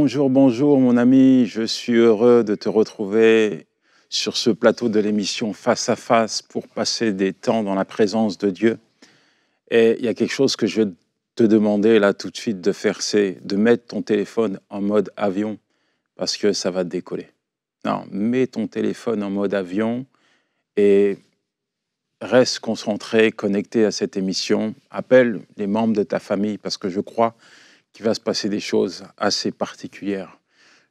Bonjour, bonjour mon ami, je suis heureux de te retrouver sur ce plateau de l'émission Face à Face pour passer des temps dans la présence de Dieu. Et il y a quelque chose que je vais te demander là tout de suite de faire, c'est de mettre ton téléphone en mode avion parce que ça va te décoller. Non, mets ton téléphone en mode avion et reste concentré, connecté à cette émission. Appelle les membres de ta famille parce que je crois qu'il va se passer des choses assez particulières.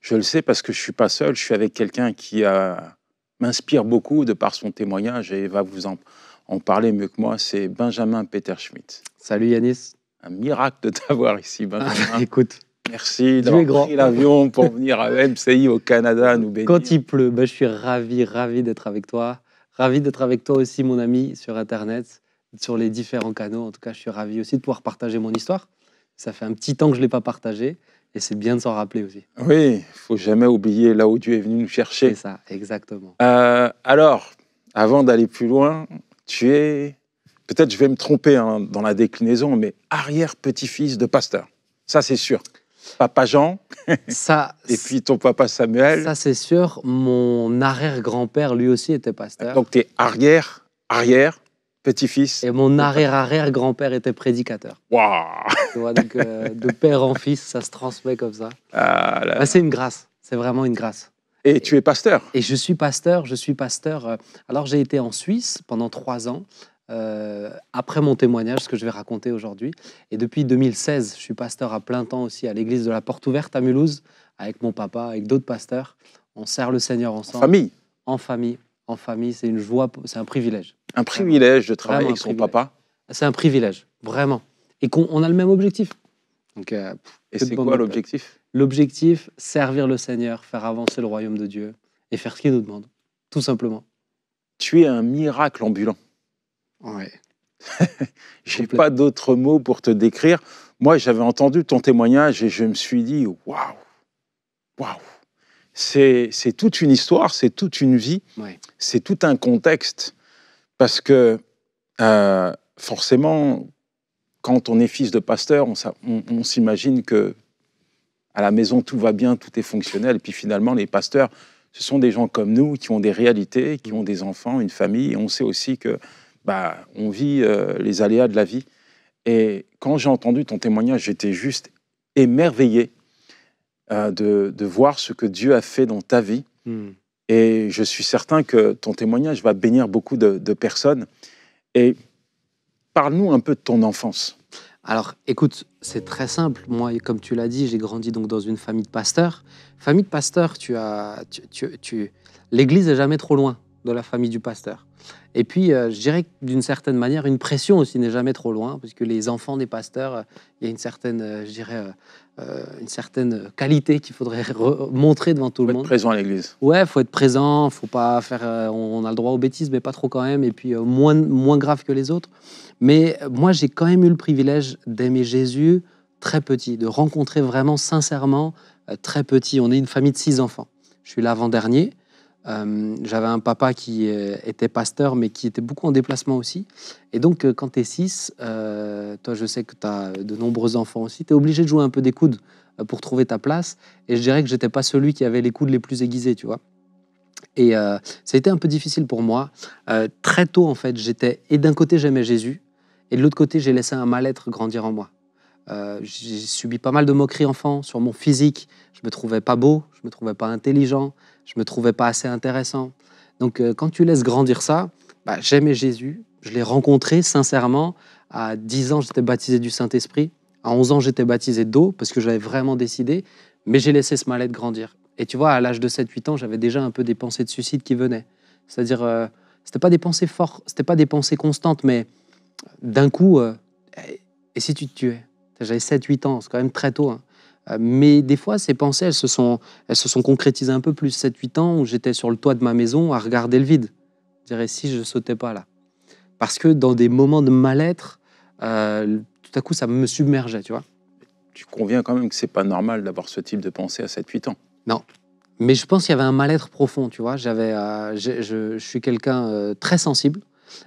Je le sais parce que je ne suis pas seul, je suis avec quelqu'un qui m'inspire beaucoup de par son témoignage et va vous en parler mieux que moi, c'est Benjamin Peter Schmidt. Salut Yanis. Un miracle de t'avoir ici, Benjamin. Écoute, merci d'avoir pris l'avion pour venir à MCI au Canada nous bénir. Quand il pleut, je suis ravi d'être avec toi. Ravi d'être avec toi aussi, mon ami, sur Internet, sur les différents canaux. En tout cas, je suis ravi aussi de pouvoir partager mon histoire. Ça fait un petit temps que je ne l'ai pas partagé et c'est bien de s'en rappeler aussi. Oui, il ne faut jamais oublier là où Dieu est venu nous chercher. C'est ça, exactement. Alors, avant d'aller plus loin, tu es, peut-être je vais me tromper dans la déclinaison, mais arrière-petit-fils de pasteur. Ça, c'est sûr. Papa Jean, ça, et puis ton papa Samuel. Ça, c'est sûr. Mon arrière-grand-père, lui aussi, était pasteur. Donc, tu es arrière-petit-fils. Et mon arrière-arrière-grand-père était prédicateur. Waouh! Tu vois, donc de père en fils, ça se transmet comme ça. C'est une grâce. C'est vraiment une grâce. Et tu es pasteur? Et je suis pasteur. Alors, j'ai été en Suisse pendant 3 ans. Après mon témoignage, ce que je vais raconter aujourd'hui. Et depuis 2016, je suis pasteur à plein temps aussi à l'église de la Porte Ouverte à Mulhouse, avec mon papa, avec d'autres pasteurs. On sert le Seigneur ensemble. En famille? En famille, c'est une joie, c'est un privilège. Un privilège de travailler avec son papa? C'est un privilège, vraiment. Et qu'on a le même objectif. Donc, et c'est quoi l'objectif? L'objectif, servir le Seigneur, faire avancer le royaume de Dieu et faire ce qu'il nous demande, tout simplement. Tu es un miracle ambulant. Ouais. J'ai pas d'autres mots pour te décrire. Moi, j'avais entendu ton témoignage et je me suis dit waouh, c'est toute une histoire, c'est toute une vie, c'est tout un contexte. Parce que forcément, quand on est fils de pasteur, on s'imagine que à la maison tout va bien, tout est fonctionnel. Et puis finalement, les pasteurs, ce sont des gens comme nous qui ont des réalités, qui ont des enfants, une famille. Et on sait aussi que on vit les aléas de la vie. Et quand j'ai entendu ton témoignage, j'étais juste émerveillé de voir ce que Dieu a fait dans ta vie. Et je suis certain que ton témoignage va bénir beaucoup de personnes. Et parle-nous un peu de ton enfance. Alors, écoute, c'est très simple. Moi, comme tu l'as dit, j'ai grandi donc dans une famille de pasteurs. Famille de pasteurs, l'église n'est jamais trop loin de la famille du pasteur. Et puis, je dirais que d'une certaine manière, une pression aussi n'est jamais trop loin, parce que les enfants des pasteurs, il y a une certaine, une certaine qualité qu'il faudrait montrer devant tout le monde. Faut être présent à l'église. Ouais, faut être présent, faut pas faire. On a le droit aux bêtises, mais pas trop quand même, et puis moins grave que les autres. Mais moi, j'ai quand même eu le privilège d'aimer Jésus très petit, de rencontrer vraiment sincèrement très petit. On est une famille de 6 enfants. Je suis l'avant-dernier. J'avais un papa qui était pasteur, mais qui était beaucoup en déplacement aussi. Et donc, quand tu es 6, toi, je sais que tu as de nombreux enfants aussi, tu es obligé de jouer un peu des coudes pour trouver ta place. Et je dirais que je n'étais pas celui qui avait les coudes les plus aiguisés, tu vois. Et ça a été un peu difficile pour moi. Très tôt, en fait, et d'un côté, j'aimais Jésus, et de l'autre côté, j'ai laissé un mal-être grandir en moi. J'ai subi pas mal de moqueries enfant sur mon physique. Je me trouvais pas beau, je me trouvais pas intelligent, je me trouvais pas assez intéressant. Donc quand tu laisses grandir ça, j'aimais Jésus, je l'ai rencontré sincèrement. À 10 ans, j'étais baptisé du Saint-Esprit. À 11 ans, j'étais baptisé d'eau parce que j'avais vraiment décidé, mais j'ai laissé ce mal-être grandir. Et tu vois, à l'âge de 7-8 ans, j'avais déjà un peu des pensées de suicide qui venaient. C'est-à-dire, c'était pas des pensées fortes, c'était pas des pensées constantes, mais d'un coup, et si tu te tuais? J'avais 7-8 ans, c'est quand même très tôt. Mais des fois, ces pensées, elles se sont concrétisées un peu plus. 7-8 ans, où j'étais sur le toit de ma maison à regarder le vide. Je dirais, si je ne sautais pas là. Parce que dans des moments de mal-être, tout à coup, ça me submergeait, tu vois. Tu conviens quand même que ce n'est pas normal d'avoir ce type de pensée à 7-8 ans. Non. Mais je pense qu'il y avait un mal-être profond, tu vois. Je suis quelqu'un très sensible.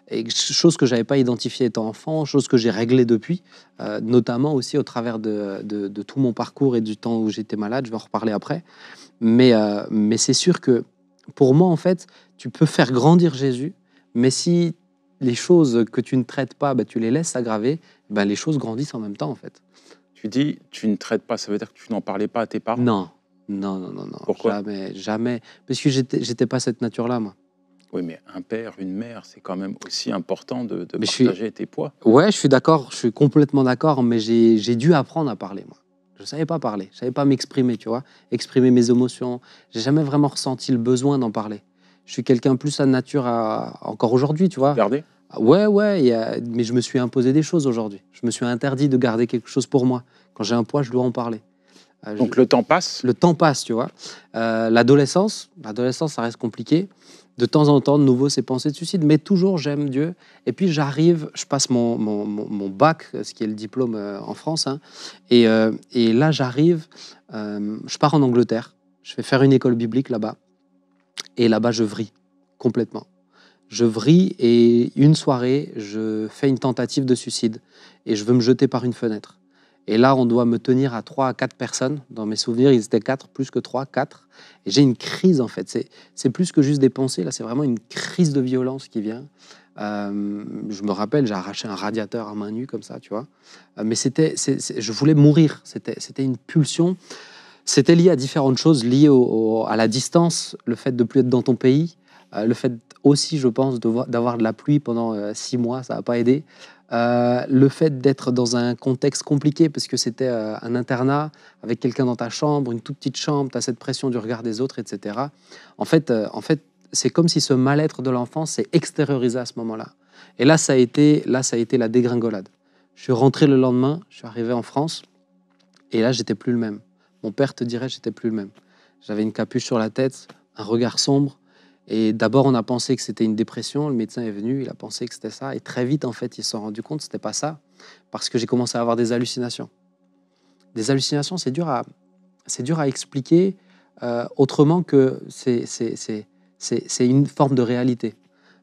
Et chose que je n'avais pas identifiée étant enfant, chose que j'ai réglée depuis, notamment aussi au travers de tout mon parcours et du temps où j'étais malade. Je vais en reparler après. Mais c'est sûr que pour moi, en fait, tu peux faire grandir Jésus, mais si les choses que tu ne traites pas, tu les laisses s'aggraver, les choses grandissent en même temps, en fait. Tu dis, tu ne traites pas, ça veut dire que tu n'en parlais pas à tes parents? Non. Pourquoi? Jamais, jamais. Parce que j'étais pas cette nature-là, moi. Oui, mais un père, une mère, c'est quand même aussi important de Mais partager tes poids. Ouais, je suis d'accord, je suis complètement d'accord, mais j'ai dû apprendre à parler, moi. Je savais pas parler, je savais pas m'exprimer, tu vois, exprimer mes émotions. J'ai jamais vraiment ressenti le besoin d'en parler. Je suis quelqu'un plus à nature, encore aujourd'hui, tu vois. Regardez. Ouais, mais je me suis imposé des choses aujourd'hui. Je me suis interdit de garder quelque chose pour moi. Quand j'ai un poids, je dois en parler. Donc le temps passe. Le temps passe, tu vois. L'adolescence, ça reste compliqué. De temps en temps, de nouveau, ces pensées de suicide, mais toujours, j'aime Dieu. Et puis, je passe mon bac, ce qui est le diplôme en France. Hein, et là, je pars en Angleterre. Je vais faire une école biblique là-bas. Et là-bas, je vrille complètement. Je vrille et une soirée, je fais une tentative de suicide. Et je veux me jeter par une fenêtre. Et là, on doit me tenir à 3 à 4 personnes. Dans mes souvenirs, ils étaient 4, plus que 3, 4. Et j'ai une crise, en fait. C'est plus que juste des pensées. Là, c'est vraiment une crise de violence qui vient. Je me rappelle, j'ai arraché un radiateur à main nue, comme ça, tu vois. Mais je voulais mourir. C'était une pulsion. C'était lié à différentes choses, liées à la distance, le fait de ne plus être dans ton pays, le fait aussi, je pense, d'avoir de la pluie pendant 6 mois, ça n'a pas aidé. Le fait d'être dans un contexte compliqué, parce que c'était un internat, avec quelqu'un dans ta chambre, une toute petite chambre, tu as cette pression du regard des autres, etc. En fait, c'est comme si ce mal-être de l'enfance s'est extériorisé à ce moment-là. Et là, ça a été la dégringolade. Je suis rentré le lendemain, je suis arrivé en France, et là, j'étais plus le même. Mon père te dirait, j'étais plus le même. J'avais une capuche sur la tête, un regard sombre. Et d'abord, on a pensé que c'était une dépression. Le médecin est venu, il a pensé que c'était ça. Et très vite, en fait, ils se sont rendus compte que c'était pas ça. Parce que j'ai commencé à avoir des hallucinations. Des hallucinations, c'est dur à expliquer autrement que c'est une forme de réalité.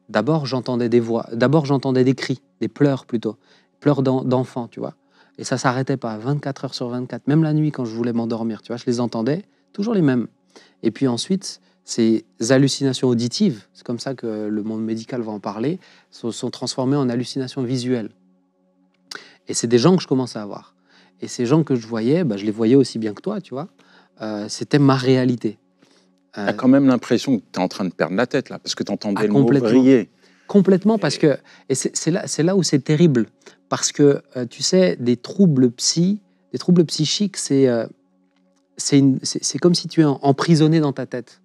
D'abord, j'entendais des voix. D'abord, j'entendais des cris, des pleurs plutôt. Pleurs d'enfants, tu vois. Et ça s'arrêtait pas, 24 heures sur 24. Même la nuit, quand je voulais m'endormir, tu vois, je les entendais, toujours les mêmes. Et puis ensuite, ces hallucinations auditives, c'est comme ça que le monde médical va en parler, sont transformées en hallucinations visuelles. Et c'est des gens que je commençais à voir. Et ces gens que je voyais, je les voyais aussi bien que toi, tu vois. C'était ma réalité. Tu as quand même l'impression que tu es en train de perdre la tête, là, parce que tu entendais le mot complètement. vriller. Complètement, parce que... Et c'est là où c'est terrible. Parce que, tu sais, des troubles psychiques, c'est comme si tu es emprisonné dans ta tête.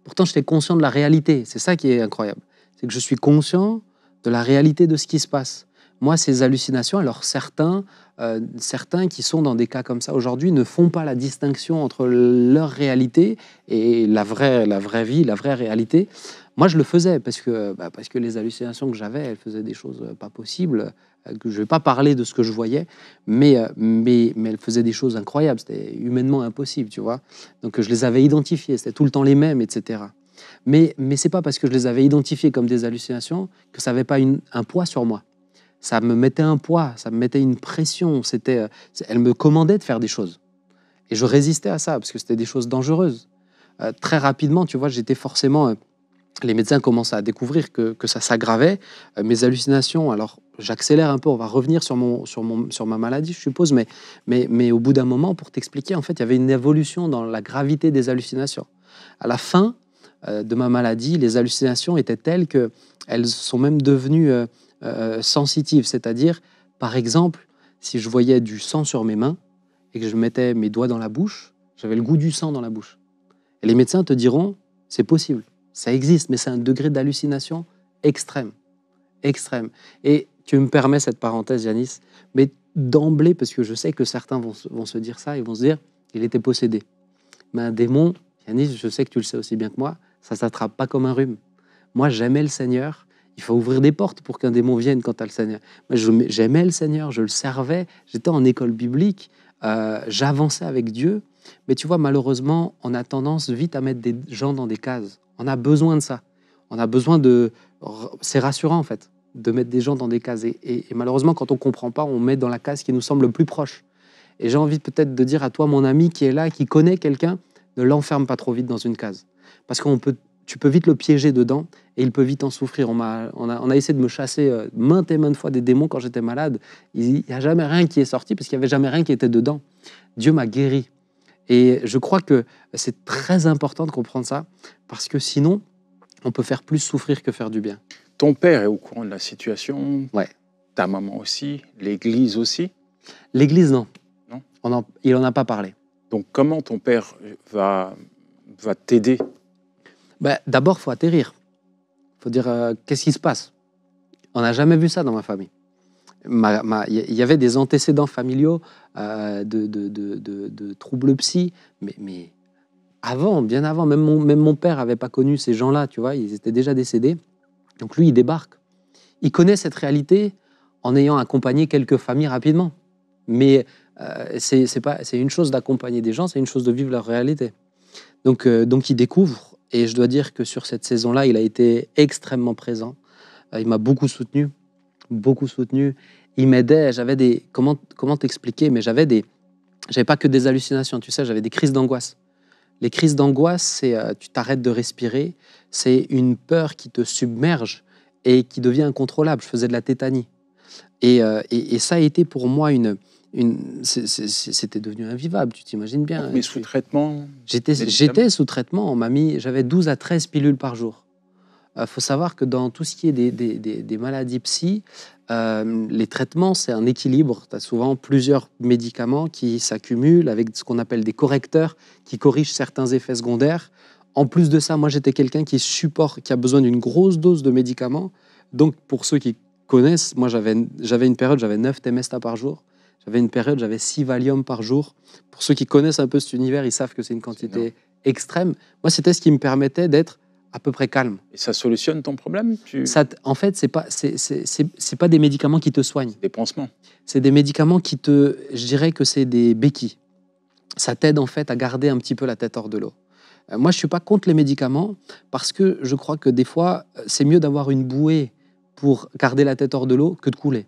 Pourtant, j'étais conscient de la réalité. C'est ça qui est incroyable. C'est que je suis conscient de la réalité de ce qui se passe. Moi, ces hallucinations, alors certains qui sont dans des cas comme ça aujourd'hui ne font pas la distinction entre leur réalité et la vraie vie, la vraie réalité. Moi, je le faisais parce que les hallucinations que j'avais, elles faisaient des choses pas possibles. Que je ne vais pas parler de ce que je voyais, mais elles faisaient des choses incroyables. C'était humainement impossible, tu vois. Donc, je les avais identifiées. C'était tout le temps les mêmes, etc. Mais ce n'est pas parce que je les avais identifiées comme des hallucinations que ça n'avait pas un poids sur moi. Ça me mettait un poids, ça me mettait une pression. Elle me commandait de faire des choses. Et je résistais à ça parce que c'était des choses dangereuses. Très rapidement, tu vois, j'étais forcément... les médecins commencent à découvrir que ça s'aggravait. Mes hallucinations, alors j'accélère un peu, on va revenir sur ma maladie, je suppose, mais au bout d'un moment, pour t'expliquer, en fait, il y avait une évolution dans la gravité des hallucinations. À la fin de ma maladie, les hallucinations étaient telles qu'elles sont même devenues sensitives, c'est-à-dire, par exemple, si je voyais du sang sur mes mains et que je mettais mes doigts dans la bouche, j'avais le goût du sang dans la bouche. Et les médecins te diront, c'est possible. Ça existe, mais c'est un degré d'hallucination extrême. Extrême. Et tu me permets cette parenthèse, Yanis, mais d'emblée, parce que je sais que certains vont se dire ça, ils vont se dire, il était possédé. Mais un démon, Yanis, je sais que tu le sais aussi bien que moi, ça ne s'attrape pas comme un rhume. Moi, j'aimais le Seigneur. Il faut ouvrir des portes pour qu'un démon vienne quand tu as le Seigneur. Moi, j'aimais le Seigneur, je le servais. J'étais en école biblique, j'avançais avec Dieu. Mais tu vois, malheureusement, on a tendance vite à mettre des gens dans des cases. On a besoin de ça. On a besoin de... C'est rassurant, en fait, de mettre des gens dans des cases. Et malheureusement, quand on ne comprend pas, on met dans la case qui nous semble le plus proche. Et j'ai envie peut-être de dire à toi, mon ami qui est là, qui connaît quelqu'un, ne l'enferme pas trop vite dans une case. Parce que tu peux vite le piéger dedans et il peut vite en souffrir. On a essayé de me chasser maintes et maintes fois des démons quand j'étais malade. Il n'y a jamais rien qui est sorti parce qu'il n'y avait jamais rien qui était dedans. Dieu m'a guéri. Et je crois que c'est très important de comprendre ça parce que sinon, on peut faire plus souffrir que faire du bien. Ton père est au courant de la situation, Ouais. ta maman aussi, l'Église aussi. L'Église, non. Non. Il n'en a pas parlé. Donc comment ton père va t'aider? D'abord, il faut atterrir. Il faut dire qu'est-ce qui se passe. On n'a jamais vu ça dans ma famille. Il y avait des antécédents familiaux de troubles psy, mais avant, bien avant, même mon père n'avait pas connu ces gens-là, tu vois, ils étaient déjà décédés. Donc lui, il débarque. Il connaît cette réalité en ayant accompagné quelques familles rapidement. Mais c'est une chose d'accompagner des gens, c'est une chose de vivre leur réalité. Donc il découvre, et je dois dire que sur cette saison-là, il a été extrêmement présent. Il m'a beaucoup soutenu. Il m'aidait. J'avais des... Comment t'expliquer? Mais j'avais pas que des hallucinations, tu sais, j'avais des crises d'angoisse. Les crises d'angoisse, c'est tu t'arrêtes de respirer, c'est une peur qui te submerge et qui devient incontrôlable. Je faisais de la tétanie. Et ça a été pour moi c'était devenu invivable, tu t'imagines bien. Mais sous traitement? J'étais sous traitement. J'avais 12 à 13 pilules par jour. Faut savoir que dans tout ce qui est des maladies psy, les traitements, c'est un équilibre. Tu as souvent plusieurs médicaments qui s'accumulent avec ce qu'on appelle des correcteurs qui corrigent certains effets secondaires. En plus de ça, moi, j'étais quelqu'un qui a besoin d'une grosse dose de médicaments. Donc, pour ceux qui connaissent, moi, j'avais une période, j'avais 9 Temesta par jour. J'avais une période, j'avais 6 Valium par jour. Pour ceux qui connaissent un peu cet univers, ils savent que c'est une quantité extrême. Moi, c'était ce qui me permettait d'être à peu près calme. Et ça solutionne ton problème? En fait, c'est pas des médicaments qui te soignent. Des pansements. C'est des médicaments je dirais que c'est des béquilles. Ça t'aide en fait à garder un petit peu la tête hors de l'eau. Moi, je suis pas contre les médicaments parce que je crois que des fois, c'est mieux d'avoir une bouée pour garder la tête hors de l'eau que de couler.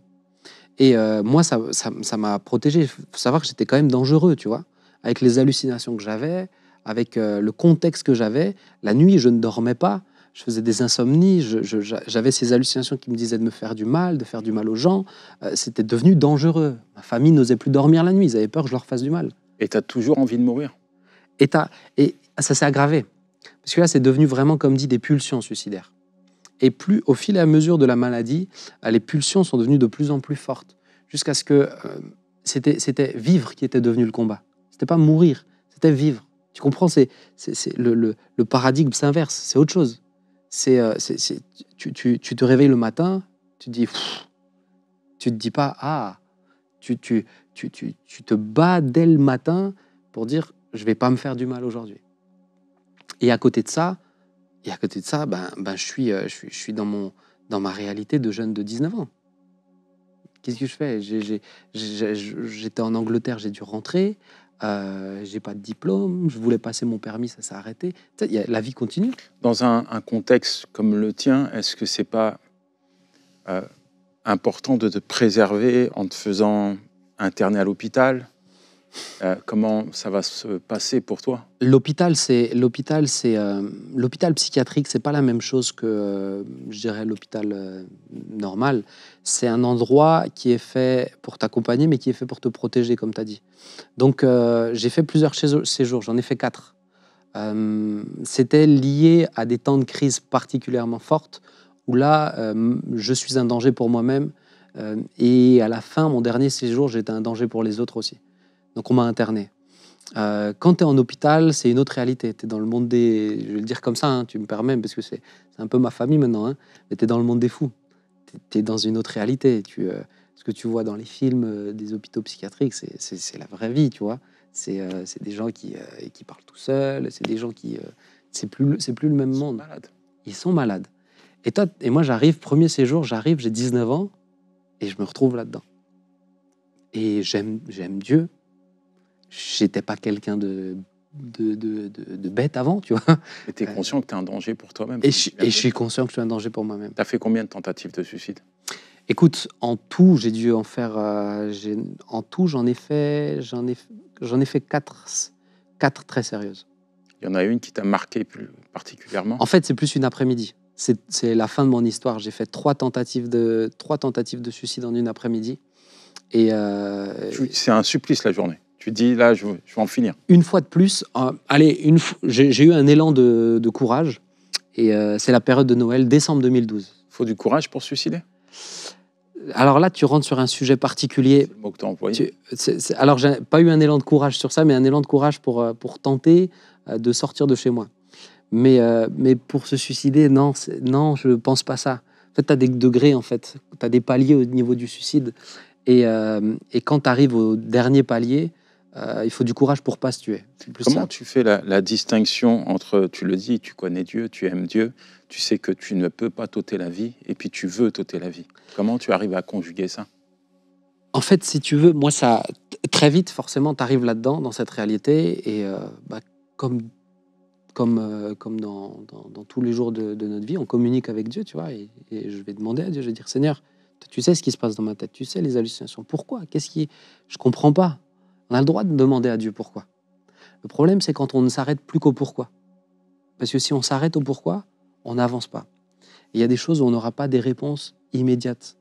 Et moi, ça m'a protégé. Il faut savoir que j'étais quand même dangereux, tu vois, avec les hallucinations que j'avais, avec le contexte que j'avais. La nuit, je ne dormais pas, je faisais des insomnies, j'avais ces hallucinations qui me disaient de me faire du mal, de faire du mal aux gens. C'était devenu dangereux. Ma famille n'osait plus dormir la nuit, ils avaient peur que je leur fasse du mal. Et tu as toujours envie de mourir? Et ça s'est aggravé. Parce que là, c'est devenu vraiment, comme dit, des pulsions suicidaires. Et plus, au fil et à mesure de la maladie, les pulsions sont devenues de plus en plus fortes. Jusqu'à ce que c'était vivre qui était devenu le combat. C'était pas mourir, c'était vivre. Tu comprends, le paradigme s'inverse, c'est autre chose. Tu te réveilles le matin, tu te dis, tu te dis pas, tu te bats dès le matin pour dire, je vais pas me faire du mal aujourd'hui. Et à côté de ça, je suis dans ma réalité de jeune de 19 ans. Qu'est-ce que je fais? J'étais en Angleterre, j'ai dû rentrer. J'ai pas de diplôme, je voulais passer mon permis, ça s'est arrêté. La vie continue. Dans un contexte comme le tien, est-ce que c'est pas important de te préserver en te faisant interner à l'hôpital? Comment ça va se passer pour toi? L'hôpital psychiatrique, c'est pas la même chose que, je dirais, l'hôpital normal. C'est un endroit qui est fait pour t'accompagner, mais qui est fait pour te protéger, comme tu as dit. Donc, j'ai fait plusieurs séjours, j'en ai fait 4. C'était lié à des temps de crise particulièrement fortes, où là, je suis un danger pour moi-même. Et à la fin, mon dernier séjour, j'étais un danger pour les autres aussi. Donc on m'a interné. Quand tu es en hôpital, c'est une autre réalité. Tu es dans le monde des... Je vais le dire comme ça, hein, tu me permets, parce que c'est un peu ma famille maintenant. Hein, mais tu es dans le monde des fous. Tu es dans une autre réalité. Ce que tu vois dans les films des hôpitaux psychiatriques, c'est la vraie vie, tu vois. C'est des gens qui parlent tout seuls. C'est des gens qui... c'est plus le même monde. Ils sont malades. Et moi, premier séjour, j'ai 19 ans, et je me retrouve là-dedans. Et j'aime Dieu. J'étais pas quelqu'un de de bête avant, tu vois. Et tu es conscient que tu es un danger pour toi-même. Et je suis conscient que je suis un danger pour moi-même. Tu as fait combien de tentatives de suicide? Écoute, en tout, j'ai dû en faire. En tout, j'en ai fait 4 très sérieuses. Il y en a une qui t'a marqué plus particulièrement? En fait, c'est plus une après-midi. C'est la fin de mon histoire. J'ai fait 3 tentatives de suicide en une après-midi. Et c'est un supplice la journée. Tu dis, là, je vais en finir. Une fois de plus, j'ai eu un élan de courage. Et c'est la période de Noël, décembre 2012. Il faut du courage pour se suicider? Alors là, tu rentres sur un sujet particulier. C'est le mot que tu as employé. Alors, j'ai pas eu un élan de courage sur ça, mais un élan de courage pour tenter de sortir de chez moi. Mais pour se suicider, non, je ne pense pas ça. En fait, tu as des degrés, en fait. Tu as des paliers au niveau du suicide. Et quand tu arrives au dernier palier, il faut du courage pour ne pas se tuer. Comment tu fais la distinction entre, tu le dis, tu connais Dieu, tu aimes Dieu, tu sais que tu ne peux pas t'ôter la vie, et puis tu veux t'ôter la vie. Comment tu arrives à conjuguer ça? En fait, si tu veux, moi, ça très vite, forcément, tu arrives là-dedans, dans cette réalité, et comme dans tous les jours de notre vie, on communique avec Dieu, tu vois, et je vais demander à Dieu, je vais dire, Seigneur, tu sais ce qui se passe dans ma tête, tu sais les hallucinations, pourquoi? Je comprends pas. On a le droit de demander à Dieu pourquoi. Le problème, c'est quand on ne s'arrête plus qu'au pourquoi. Parce que si on s'arrête au pourquoi, on n'avance pas. Il y a des choses où on n'aura pas des réponses immédiates.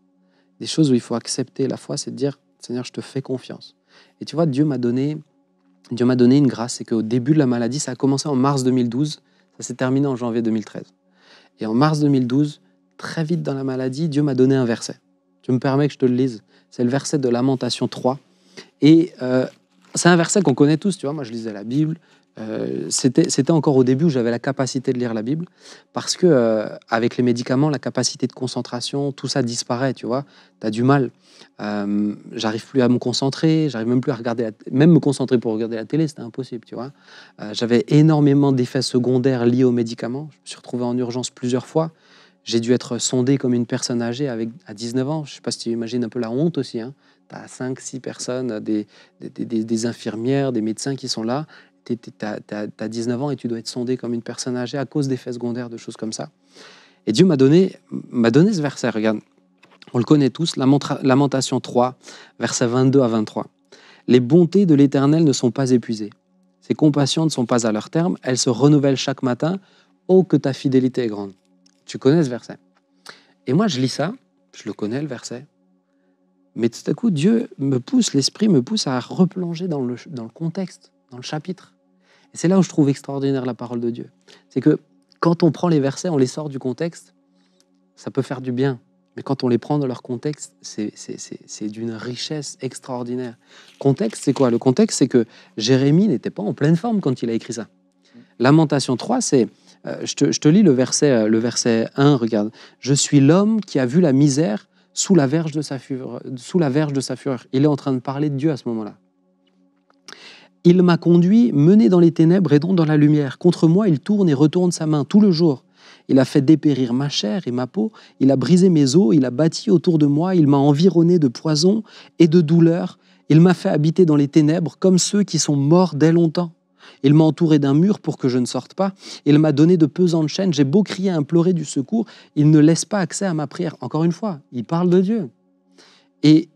Des choses où il faut accepter la foi, c'est de dire, Seigneur, je te fais confiance. Et tu vois, Dieu m'a donné une grâce, c'est qu'au début de la maladie, ça a commencé en mars 2012, ça s'est terminé en janvier 2013. Et en mars 2012, très vite dans la maladie, Dieu m'a donné un verset. Tu me permets que je te le lise? C'est le verset de Lamentation 3. Et c'est un verset qu'on connaît tous, tu vois. Moi, je lisais la Bible. C'était encore au début où j'avais la capacité de lire la Bible, parce que avec les médicaments, la capacité de concentration, tout ça disparaît, tu vois. Tu as du mal. J'arrive plus à me concentrer, j'arrive même plus à regarder, même me concentrer pour regarder la télé, c'était impossible, tu vois. J'avais énormément d'effets secondaires liés aux médicaments. Je me suis retrouvé en urgence plusieurs fois. J'ai dû être sondé comme une personne âgée à 19 ans. Je ne sais pas si tu imagines un peu la honte aussi, hein. Tu as 5-6 personnes, des infirmières, des médecins qui sont là. Tu as 19 ans et tu dois être sondé comme une personne âgée à cause d'effets secondaires, de choses comme ça. Et Dieu m'a donné ce verset, regarde. On le connaît tous, Lamentation 3, versets 22 à 23. « Les bontés de l'Éternel ne sont pas épuisées. Ses compassions ne sont pas à leur terme. Elles se renouvellent chaque matin. Oh, que ta fidélité est grande. » Tu connais ce verset. Et moi, je lis ça, je le connais, le verset. Mais tout à coup, Dieu l'Esprit me pousse à replonger dans le contexte, dans le chapitre. Et c'est là où je trouve extraordinaire la parole de Dieu. C'est que quand on prend les versets, on les sort du contexte, ça peut faire du bien. Mais quand on les prend dans leur contexte, c'est d'une richesse extraordinaire. Contexte, c'est quoi? Le contexte, c'est que Jérémie n'était pas en pleine forme quand il a écrit ça. Lamentation 3, c'est... je te lis le verset 1, regarde. « Je suis l'homme qui a vu la misère sous la verge de sa fureur. » Il est en train de parler de Dieu à ce moment-là. « Il m'a conduit, mené dans les ténèbres et donc dans la lumière. Contre moi, il tourne et retourne sa main tout le jour. Il a fait dépérir ma chair et ma peau. Il a brisé mes os. Il a bâti autour de moi. Il m'a environné de poison et de douleur. Il m'a fait habiter dans les ténèbres comme ceux qui sont morts dès longtemps. Il m'a entouré d'un mur pour que je ne sorte pas. Il m'a donné de pesantes chaînes. J'ai beau crier, implorer du secours. Il ne laisse pas accès à ma prière. » Encore une fois, il parle de Dieu. Et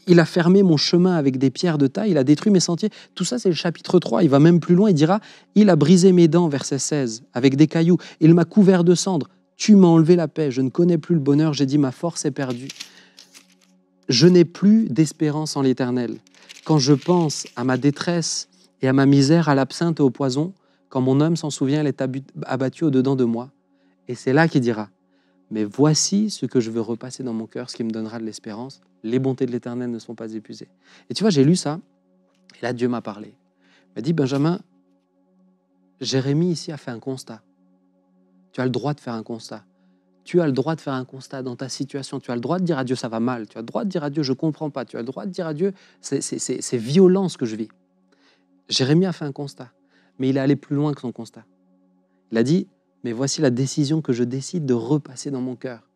il a fermé mon chemin avec des pierres de taille. Il a détruit mes sentiers. Tout ça, c'est le chapitre 3. Il va même plus loin. Il dira, il a brisé mes dents, verset 16, avec des cailloux. Il m'a couvert de cendres. Tu m'as enlevé la paix. Je ne connais plus le bonheur. J'ai dit, ma force est perdue. Je n'ai plus d'espérance en l'Éternel. Quand je pense à ma détresse et à ma misère, à l'absinthe et au poison, quand mon âme s'en souvient, elle est abattue au-dedans de moi. Et c'est là qu'il dira, mais voici ce que je veux repasser dans mon cœur, ce qui me donnera de l'espérance. Les bontés de l'Éternel ne sont pas épuisées. Et tu vois, j'ai lu ça, et là Dieu m'a parlé. Il m'a dit, Benjamin, Jérémie ici a fait un constat. Tu as le droit de faire un constat. Tu as le droit de faire un constat dans ta situation. Tu as le droit de dire à Dieu, ça va mal. Tu as le droit de dire à Dieu, je ne comprends pas. Tu as le droit de dire à Dieu, c'est violent ce que je vis. Jérémie a fait un constat, mais il est allé plus loin que son constat. Il a dit, mais voici la décision que je décide de repasser dans mon cœur.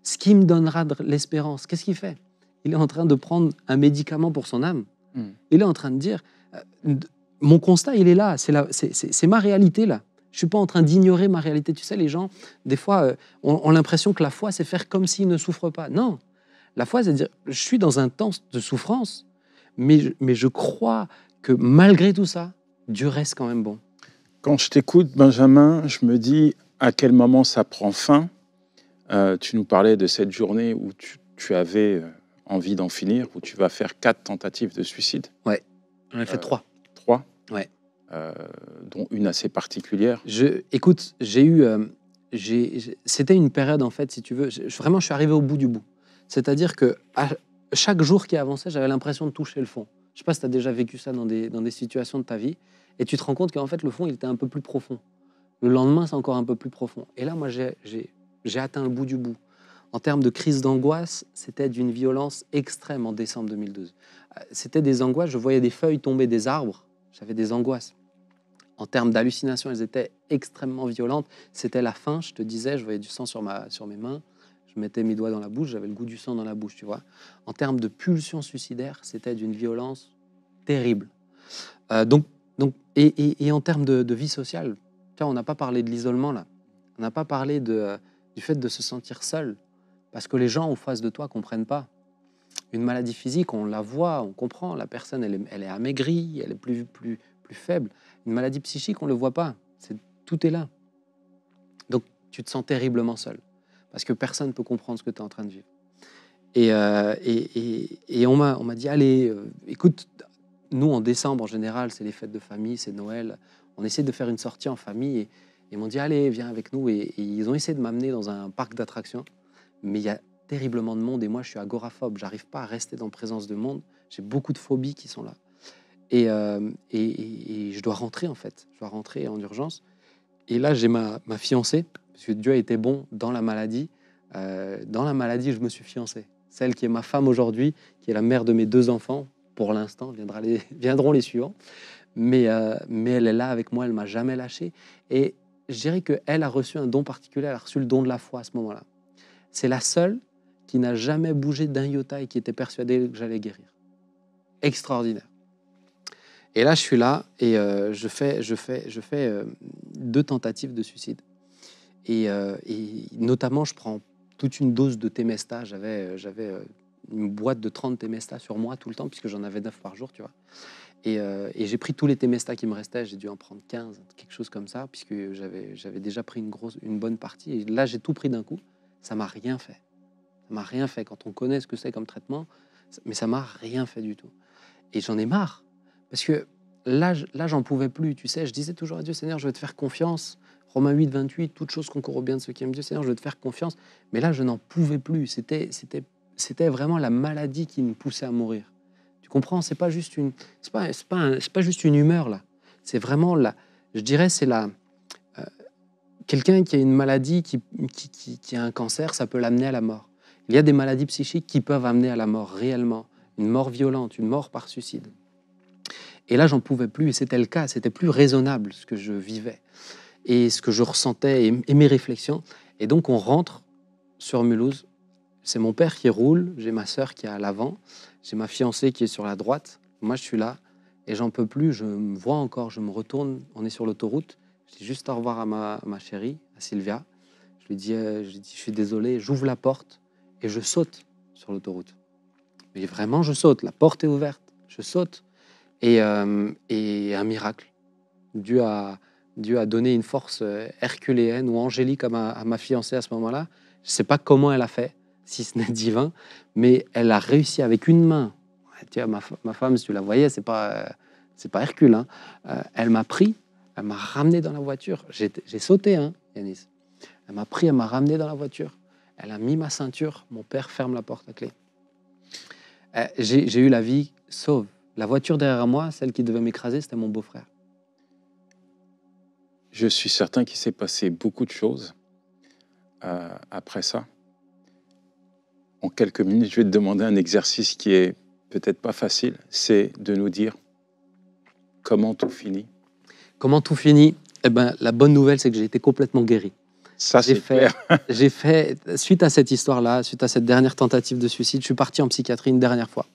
Ce qui me donnera de l'espérance. Qu'est-ce qu'il fait? Il est en train de prendre un médicament pour son âme. Il est en train de dire, mon constat, il est là. C'est ma réalité, là. Je ne suis pas en train d'ignorer ma réalité. Tu sais, les gens, des fois, ont l'impression que la foi, c'est faire comme s'ils ne souffrent pas. Non. La foi, c'est dire, je suis dans un temps de souffrance, mais je crois que malgré tout ça, Dieu reste quand même bon. Quand je t'écoute, Benjamin, je me dis à quel moment ça prend fin. Tu nous parlais de cette journée où tu avais envie d'en finir, où tu vas faire 4 tentatives de suicide. Ouais, j'en ai fait 3. 3 Ouais. Dont une assez particulière. Écoute, c'était une période, en fait, si tu veux, vraiment, je suis arrivé au bout du bout. C'est-à-dire que chaque jour qui avançait, j'avais l'impression de toucher le fond. Je ne sais pas si tu as déjà vécu ça dans des situations de ta vie, et tu te rends compte qu'en fait, le fond, il était un peu plus profond. Le lendemain, c'est encore un peu plus profond. Et là, moi, j'ai atteint le bout du bout. En termes de crise d'angoisse, c'était d'une violence extrême en décembre 2012. C'était des angoisses, je voyais des feuilles tomber des arbres, j'avais des angoisses. En termes d'hallucinations, elles étaient extrêmement violentes. C'était la faim, je te disais, je voyais du sang sur mes mains. Je mettais mes doigts dans la bouche, j'avais le goût du sang dans la bouche, tu vois. En termes de pulsions suicidaires, c'était d'une violence terrible. Et en termes de vie sociale, tu vois, on n'a pas parlé de l'isolement, là. On n'a pas parlé du fait de se sentir seul, parce que les gens en face de toi ne comprennent pas. Une maladie physique, on la voit, on comprend. La personne, elle est amaigrie, elle est plus faible. Une maladie psychique, on ne le voit pas. Tout est là. Donc, tu te sens terriblement seul. Parce que personne ne peut comprendre ce que tu es en train de vivre. Et on m'a dit, allez, écoute, nous, en décembre, en général, c'est les fêtes de famille, c'est Noël. On essaie de faire une sortie en famille. Et ils m'ont dit, allez, viens avec nous. Et ils ont essayé de m'amener dans un parc d'attractions. Mais il y a terriblement de monde. Et moi, je suis agoraphobe. Je n'arrive pas à rester dans présence de monde. J'ai beaucoup de phobies qui sont là. Et je dois rentrer, en fait. Je dois rentrer en urgence. Et là, j'ai ma fiancée, parce que Dieu a été bon dans la maladie. Dans la maladie, je me suis fiancé. Celle qui est ma femme aujourd'hui, qui est la mère de mes 2 enfants, pour l'instant, viendront les suivants. Mais elle est là avec moi, elle ne m'a jamais lâché. Et je dirais qu'elle a reçu un don particulier, elle a reçu le don de la foi à ce moment-là. C'est la seule qui n'a jamais bougé d'un iota et qui était persuadée que j'allais guérir. Extraordinaire. Et là, je suis là et je fais 2 tentatives de suicide. Et notamment, je prends toute une dose de Temesta. J'avais une boîte de 30 Temesta sur moi tout le temps, puisque j'en avais 9 par jour, tu vois. Et j'ai pris tous les Temesta qui me restaient. J'ai dû en prendre 15, quelque chose comme ça, puisque j'avais déjà pris une bonne partie. Et là, j'ai tout pris d'un coup. Ça m'a rien fait. Ça m'a rien fait. Quand on connaît ce que c'est comme traitement, mais ça m'a rien fait du tout. Et j'en ai marre. Parce que là, j'en pouvais plus, tu sais. Je disais toujours à Dieu, Seigneur, je vais te faire confiance. Romains 8, 28, toute chose concourt au bien de ceux qui aiment Dieu. Seigneur, je vais te faire confiance. Mais là, je n'en pouvais plus. C'était vraiment la maladie qui me poussait à mourir. Tu comprends? C'est pas juste une humeur, là. C'est vraiment, je dirais, c'est quelqu'un qui a une maladie, qui a un cancer, ça peut l'amener à la mort. Il y a des maladies psychiques qui peuvent amener à la mort, réellement. Une mort violente, une mort par suicide. Et là, j'en pouvais plus, et c'était le cas, c'était plus raisonnable ce que je vivais, et ce que je ressentais, et mes réflexions. Et donc, on rentre sur Mulhouse. C'est mon père qui roule, j'ai ma sœur qui est à l'avant, j'ai ma fiancée qui est sur la droite. Moi, je suis là, et j'en peux plus, je me vois encore, je me retourne, on est sur l'autoroute. Je dis juste au revoir à ma chérie, à Sylvia. Je lui dis, je suis désolé, j'ouvre la porte, et je saute sur l'autoroute. Mais vraiment, je saute. La porte est ouverte. Je saute. Et un miracle. Dieu a donné une force herculéenne ou angélique à ma fiancée à ce moment-là. Je ne sais pas comment elle a fait, si ce n'est divin, mais elle a réussi avec une main. Tu vois, ma femme, si tu la voyais, c'est pas Hercule. Hein. Elle m'a pris, elle m'a ramené dans la voiture. J'ai sauté, hein, Yanis. Elle m'a pris, elle m'a ramené dans la voiture. Elle a mis ma ceinture. Mon père ferme la porte à clé. J'ai eu la vie sauve. La voiture derrière moi, celle qui devait m'écraser, c'était mon beau-frère. Je suis certain qu'il s'est passé beaucoup de choses après ça. En quelques minutes, je vais te demander un exercice qui est peut-être pas facile, c'est de nous dire comment tout finit. Comment tout finit? Eh ben, la bonne nouvelle, c'est que j'ai été complètement guéri. Ça, c'est clair. Suite à cette histoire-là, suite à cette dernière tentative de suicide, je suis parti en psychiatrie une dernière fois.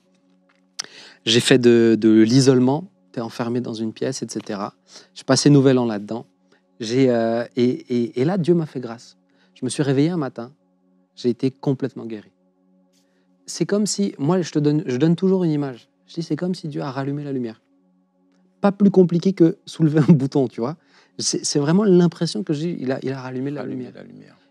J'ai fait de l'isolement tu es enfermé dans une pièce, etc. Je passais Nouvel An là-dedans. Et là, Dieu m'a fait grâce. Je me suis réveillé un matin, j'ai été complètement guéri. C'est comme si, moi je donne toujours une image. Je dis, c'est comme si Dieu a rallumé la lumière. Pas plus compliqué que soulever un bouton, tu vois. C'est vraiment l'impression que j'ai. Il a rallumé la lumière.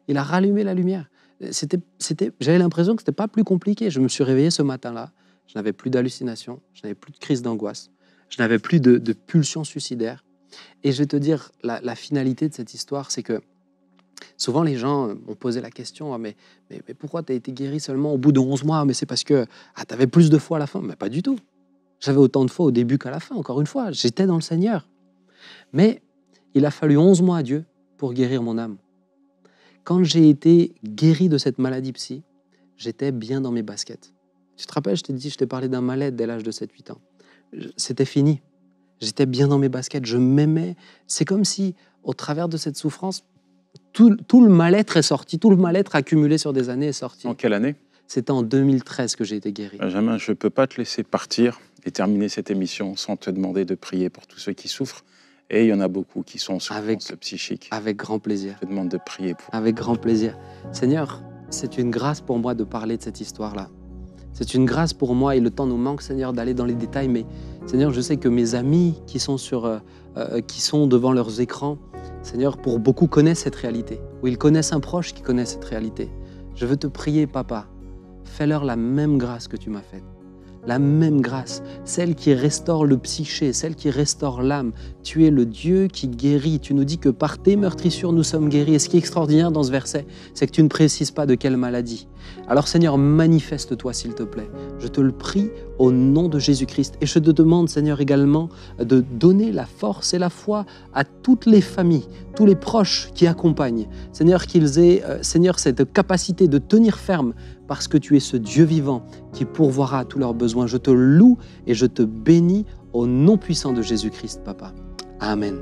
Il a rallumé la lumière. J'avais l'impression que c'était pas plus compliqué. Je me suis réveillé ce matin-là. Je n'avais plus d'hallucinations, je n'avais plus de crise d'angoisse, je n'avais plus de pulsions suicidaires. Et je vais te dire, la finalité de cette histoire, c'est que souvent les gens m'ont posé la question, mais pourquoi tu as été guéri seulement au bout de 11 mois? Mais c'est parce que tu avais plus de foi à la fin. Mais pas du tout. J'avais autant de foi au début qu'à la fin, encore une fois. J'étais dans le Seigneur. Mais il a fallu 11 mois à Dieu pour guérir mon âme. Quand j'ai été guéri de cette maladie psy, j'étais bien dans mes baskets. Tu te rappelles, je t'ai parlé d'un mal-être dès l'âge de 7-8 ans. C'était fini. J'étais bien dans mes baskets, je m'aimais. C'est comme si, au travers de cette souffrance, tout le mal-être est sorti, tout le mal-être accumulé sur des années est sorti. En quelle année? C'était en 2013 que j'ai été guéri. Benjamin, je ne peux pas te laisser partir et terminer cette émission sans te demander de prier pour tous ceux qui souffrent. Et il y en a beaucoup qui sont en souffrance psychique. Avec grand plaisir. Je te demande de prier pour. Avec grand plaisir. Seigneur, c'est une grâce pour moi de parler de cette histoire-là. C'est une grâce pour moi et le temps nous manque, Seigneur, d'aller dans les détails. Mais Seigneur, je sais que mes amis qui sont devant leurs écrans, Seigneur, pour beaucoup connaissent cette réalité. Ou ils connaissent un proche qui connaît cette réalité. Je veux te prier, Papa, fais-leur la même grâce que tu m'as faite. La même grâce, celle qui restaure le psyché, celle qui restaure l'âme. Tu es le Dieu qui guérit. Tu nous dis que par tes meurtrissures, nous sommes guéris. Et ce qui est extraordinaire dans ce verset, c'est que tu ne précises pas de quelle maladie. Alors Seigneur, manifeste-toi s'il te plaît. Je te le prie au nom de Jésus-Christ. Et je te demande, Seigneur, également de donner la force et la foi à toutes les familles, tous les proches qui accompagnent. Seigneur, qu'ils aient, Seigneur, cette capacité de tenir ferme parce que tu es ce Dieu vivant qui pourvoira à tous leurs besoins. Je te loue et je te bénis au nom puissant de Jésus-Christ, Papa. Amen.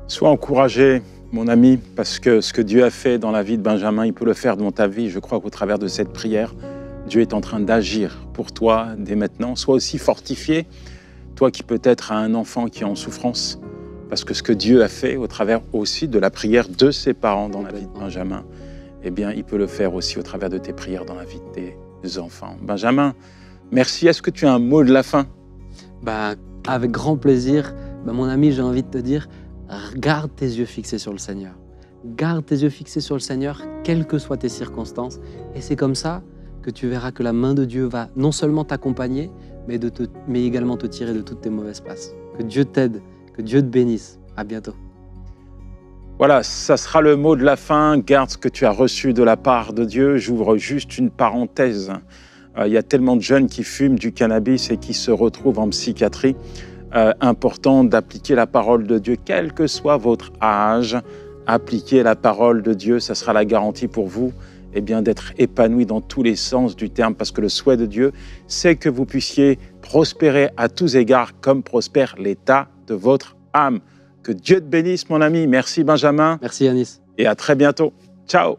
Sois encouragé, mon ami, parce que ce que Dieu a fait dans la vie de Benjamin, il peut le faire dans ta vie. Je crois qu'au travers de cette prière, Dieu est en train d'agir pour toi dès maintenant. Sois aussi fortifié, toi qui peut-être as un enfant qui est en souffrance, parce que ce que Dieu a fait au travers aussi de la prière de ses parents dans la vie de Benjamin, eh bien, il peut le faire aussi au travers de tes prières dans la vie de tes enfants. Benjamin, merci. Est-ce que tu as un mot de la fin? Avec grand plaisir. Mon ami, j'ai envie de te dire, garde tes yeux fixés sur le Seigneur. Garde tes yeux fixés sur le Seigneur, quelles que soient tes circonstances. Et c'est comme ça que tu verras que la main de Dieu va non seulement t'accompagner, mais également te tirer de toutes tes mauvaises passes. Que Dieu t'aide, que Dieu te bénisse. À bientôt. Voilà, ça sera le mot de la fin. Garde ce que tu as reçu de la part de Dieu. J'ouvre juste une parenthèse. Il y a tellement de jeunes qui fument du cannabis et qui se retrouvent en psychiatrie. Important d'appliquer la parole de Dieu, quel que soit votre âge. Appliquer la parole de Dieu, ça sera la garantie pour vous d'être épanoui dans tous les sens du terme, parce que le souhait de Dieu, c'est que vous puissiez prospérer à tous égards comme prospère l'état de votre âme. Que Dieu te bénisse, mon ami. Merci, Benjamin. Merci, Yanis. Et à très bientôt. Ciao.